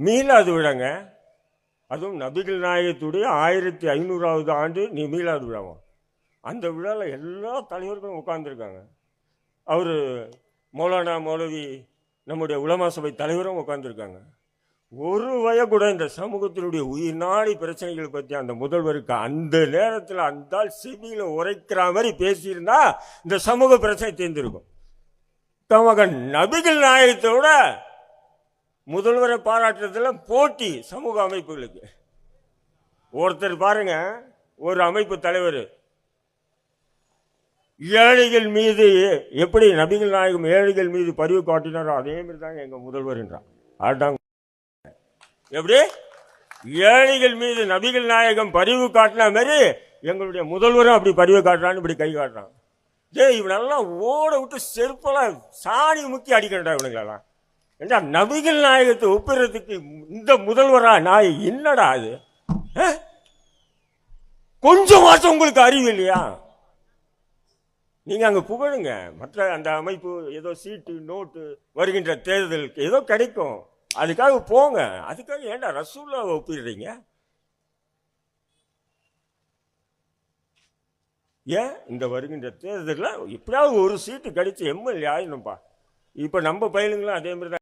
மீளாது விழாங்க. அதுவும் நபிகள் நாயகத்துடைய 1500வது ஆண்டு நீ மீளாது விழாவும். அந்த விழாவில் எல்லா தலைவர்களும் உட்கார்ந்துருக்காங்க. அவர் மௌலானா மௌலவி நம்முடைய உலமா சபை தலைவரும் உட்கார்ந்துருக்காங்க. ஒரு வய கூட இந்த சமூகத்தினுடைய உயிர் நாடி பிரச்சனைகளை பற்றி அந்த முதல்வருக்கு அந்த நேரத்தில் அந்த செவியில் உரைக்கிற மாதிரி பேசியிருந்தா இந்த சமூக பிரச்சனை தீர்ந்திருக்கும். மகன் நபிகள் நாயகத்தோட முதல்வரை பாராட்டுறதுல போட்டி சமூக அமைப்புகளுக்கு. ஒருத்தர் பாருங்க, ஒரு அமைப்பு தலைவர் ஏழைகள் மீது எப்படி நபிகள் நாயகம் ஏழைகள் மீது பரிவு காட்டினாரோ அதே மாதிரி தாங்க எங்க முதல்வர் என்றான். அதுதான் எப்படி ஏழைகள் மீது நபிகள் நாயகம் பரிவு காட்டின மாதிரி எங்களுடைய முதல்வரும் அப்படி பரிவு காட்டுறான்னு இப்படி கை காட்டுறான். இவனெல்லாம் ஓட விட்டு செருப்பெல்லாம் சாணி முக்கி அடிக்கிறா இவனுங்களெல்லாம். ஏண்டா நபிகள் நாயகத்தை ஒப்புறதுக்கு இந்த முதல்வரா நாய் என்னடா அது? கொஞ்சம் மாசம் உங்களுக்கு அறிவு இல்லையா? நீங்க அங்க புகழுங்க, மற்ற அந்த அமைப்பு ஏதோ சீட்டு நோட்டு வருகின்ற தேர்தலுக்கு ஏதோ கிடைக்கும், அதுக்காக போங்க. அதுக்காக ஏண்டா ரசூலுல்லாஹ்வை ஒப்பிடுறீங்க? ஏன் இந்த வருகின்ற தேர்தலில் எப்படியாவது ஒரு சீட்டு கிடைச்சி எம்எல்ஏ ஆயிடணும்ப்பா. இப்போ நம்ம பயிலுங்களும் அதே மாதிரி தான்.